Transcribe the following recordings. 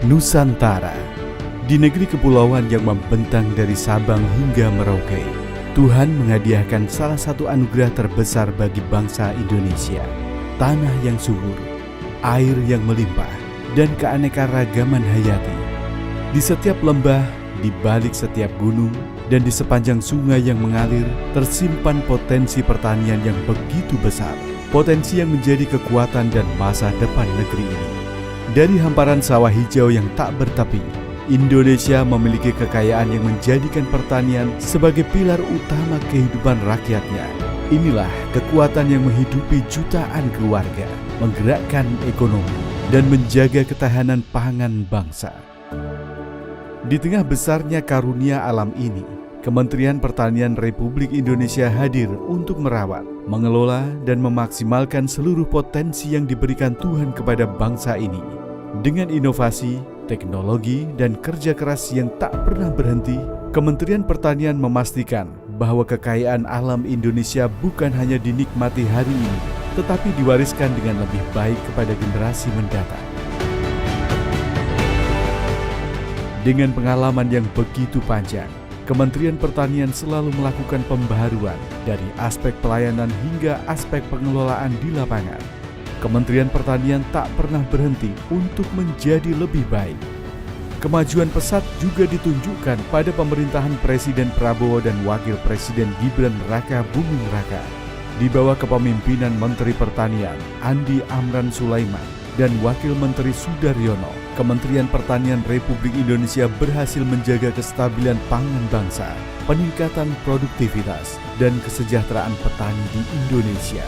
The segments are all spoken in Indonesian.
Nusantara. Di negeri kepulauan yang membentang dari Sabang hingga Merauke, Tuhan menghadiahkan salah satu anugerah terbesar bagi bangsa Indonesia. Tanah yang subur, air yang melimpah, dan keanekaragaman hayati. Di setiap lembah, di balik setiap gunung, dan di sepanjang sungai yang mengalir, tersimpan potensi pertanian yang begitu besar. Potensi yang menjadi kekuatan dan masa depan negeri ini. Dari hamparan sawah hijau yang tak bertepi, Indonesia memiliki kekayaan yang menjadikan pertanian sebagai pilar utama kehidupan rakyatnya. Inilah kekuatan yang menghidupi jutaan keluarga, menggerakkan ekonomi, dan menjaga ketahanan pangan bangsa. Di tengah besarnya karunia alam ini, Kementerian Pertanian Republik Indonesia hadir untuk merawat, mengelola, dan memaksimalkan seluruh potensi yang diberikan Tuhan kepada bangsa ini. Dengan inovasi, teknologi, dan kerja keras yang tak pernah berhenti, Kementerian Pertanian memastikan bahwa kekayaan alam Indonesia bukan hanya dinikmati hari ini, tetapi diwariskan dengan lebih baik kepada generasi mendatang. Dengan pengalaman yang begitu panjang, Kementerian Pertanian selalu melakukan pembaharuan dari aspek pelayanan hingga aspek pengelolaan di lapangan. Kementerian Pertanian tak pernah berhenti untuk menjadi lebih baik. Kemajuan pesat juga ditunjukkan pada pemerintahan Presiden Prabowo dan Wakil Presiden Gibran Raka Buming Raka. Di bawah kepemimpinan Menteri Pertanian Andi Amran Sulaiman dan Wakil Menteri Sudaryono, Kementerian Pertanian Republik Indonesia berhasil menjaga kestabilan pangan bangsa, peningkatan produktivitas, dan kesejahteraan petani di Indonesia.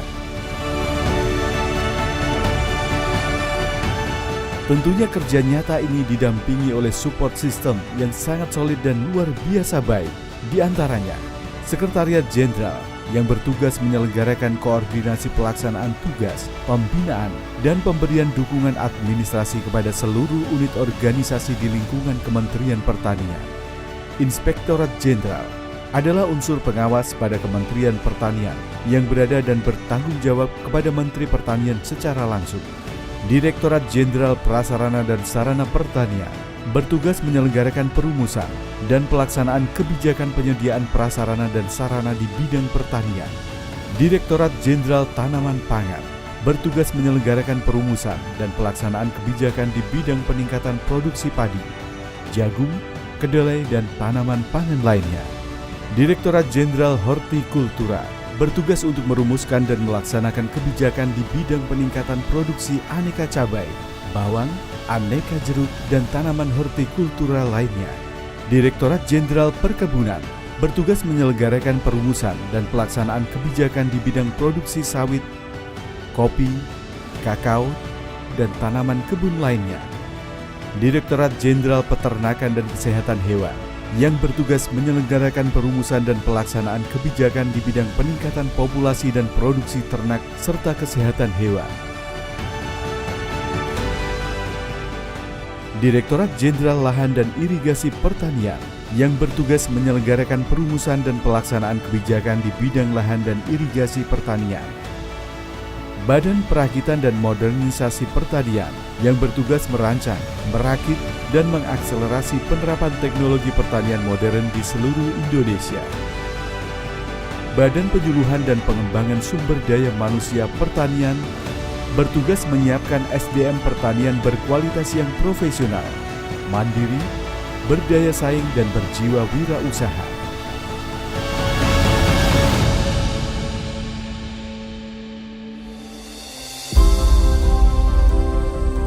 Tentunya kerja nyata ini didampingi oleh support system yang sangat solid dan luar biasa baik. Di antaranya, Sekretariat Jenderal yang bertugas menyelenggarakan koordinasi pelaksanaan tugas, pembinaan, dan pemberian dukungan administrasi kepada seluruh unit organisasi di lingkungan Kementerian Pertanian. Inspektorat Jenderal adalah unsur pengawas pada Kementerian Pertanian yang berada dan bertanggung jawab kepada Menteri Pertanian secara langsung. Direktorat Jenderal Prasarana dan Sarana Pertanian bertugas menyelenggarakan perumusan dan pelaksanaan kebijakan penyediaan prasarana dan sarana di bidang pertanian. Direktorat Jenderal Tanaman Pangan bertugas menyelenggarakan perumusan dan pelaksanaan kebijakan di bidang peningkatan produksi padi, jagung, kedelai, dan tanaman pangan lainnya. Direktorat Jenderal Hortikultura bertugas untuk merumuskan dan melaksanakan kebijakan di bidang peningkatan produksi aneka cabai, bawang, aneka jeruk, dan tanaman hortikultura lainnya. Direktorat Jenderal Perkebunan bertugas menyelenggarakan perumusan dan pelaksanaan kebijakan di bidang produksi sawit, kopi, kakao, dan tanaman kebun lainnya. Direktorat Jenderal Peternakan dan Kesehatan Hewan yang bertugas menyelenggarakan perumusan dan pelaksanaan kebijakan di bidang peningkatan populasi dan produksi ternak serta kesehatan hewan. Direktorat Jenderal Lahan dan Irigasi Pertanian yang bertugas menyelenggarakan perumusan dan pelaksanaan kebijakan di bidang lahan dan irigasi pertanian. Badan Perakitan dan Modernisasi Pertanian yang bertugas merancang, merakit, dan mengakselerasi penerapan teknologi pertanian modern di seluruh Indonesia. Badan Penyuluhan dan Pengembangan Sumber Daya Manusia Pertanian bertugas menyiapkan SDM pertanian berkualitas yang profesional, mandiri, berdaya saing, dan berjiwa wirausaha.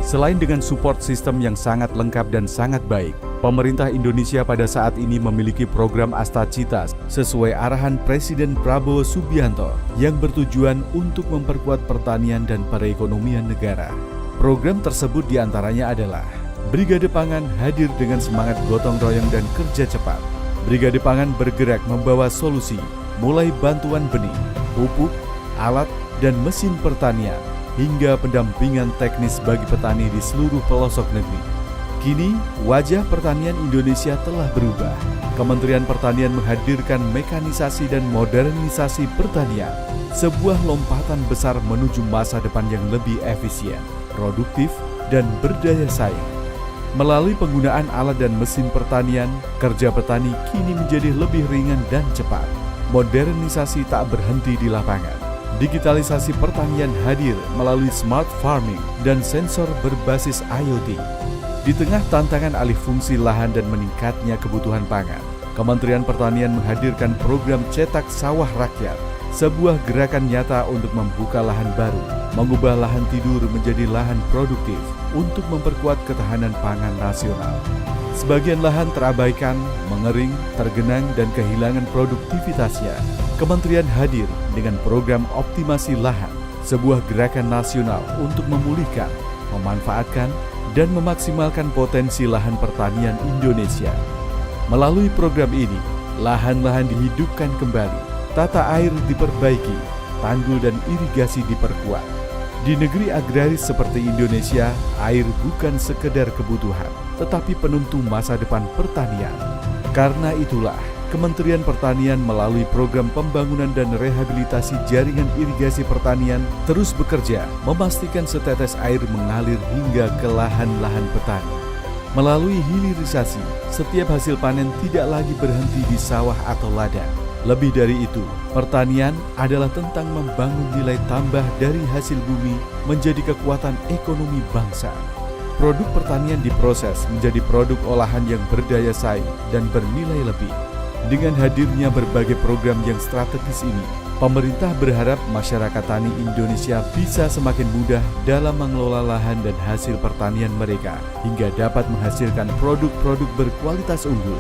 Selain dengan support system yang sangat lengkap dan sangat baik, pemerintah Indonesia pada saat ini memiliki program Astacita sesuai arahan Presiden Prabowo Subianto yang bertujuan untuk memperkuat pertanian dan perekonomian negara. Program tersebut diantaranya adalah Brigade Pangan hadir dengan semangat gotong royong dan kerja cepat. Brigade Pangan bergerak membawa solusi, mulai bantuan benih, pupuk, alat, dan mesin pertanian, hingga pendampingan teknis bagi petani di seluruh pelosok negeri. Kini, wajah pertanian Indonesia telah berubah. Kementerian Pertanian menghadirkan mekanisasi dan modernisasi pertanian, sebuah lompatan besar menuju masa depan yang lebih efisien, produktif, dan berdaya saing. Melalui penggunaan alat dan mesin pertanian, kerja petani kini menjadi lebih ringan dan cepat. Modernisasi tak berhenti di lapangan. Digitalisasi pertanian hadir melalui smart farming dan sensor berbasis IoT. Di tengah tantangan alih fungsi lahan dan meningkatnya kebutuhan pangan, Kementerian Pertanian menghadirkan program Cetak Sawah Rakyat, sebuah gerakan nyata untuk membuka lahan baru, mengubah lahan tidur menjadi lahan produktif untuk memperkuat ketahanan pangan nasional. Sebagian lahan terabaikan, mengering, tergenang, dan kehilangan produktivitasnya. Kementerian hadir dengan program optimasi lahan, sebuah gerakan nasional untuk memulihkan, memanfaatkan, dan memaksimalkan potensi lahan pertanian Indonesia. Melalui program ini, lahan-lahan dihidupkan kembali, tata air diperbaiki, tanggul dan irigasi diperkuat. Di negeri agraris seperti Indonesia, air bukan sekedar kebutuhan, tetapi penentu masa depan pertanian. Karena itulah, Kementerian Pertanian melalui program pembangunan dan rehabilitasi jaringan irigasi pertanian terus bekerja memastikan setetes air mengalir hingga ke lahan-lahan petani. Melalui hilirisasi, setiap hasil panen tidak lagi berhenti di sawah atau ladang. Lebih dari itu, pertanian adalah tentang membangun nilai tambah dari hasil bumi menjadi kekuatan ekonomi bangsa. Produk pertanian diproses menjadi produk olahan yang berdaya saing dan bernilai lebih. Dengan hadirnya berbagai program yang strategis ini, pemerintah berharap masyarakat tani Indonesia bisa semakin mudah dalam mengelola lahan dan hasil pertanian mereka, hingga dapat menghasilkan produk-produk berkualitas unggul.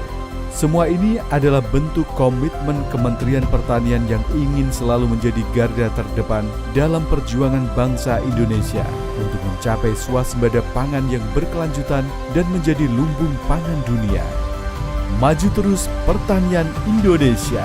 Semua ini adalah bentuk komitmen Kementerian Pertanian yang ingin selalu menjadi garda terdepan dalam perjuangan bangsa Indonesia untuk mencapai swasembada pangan yang berkelanjutan dan menjadi lumbung pangan dunia. Maju terus pertanian Indonesia.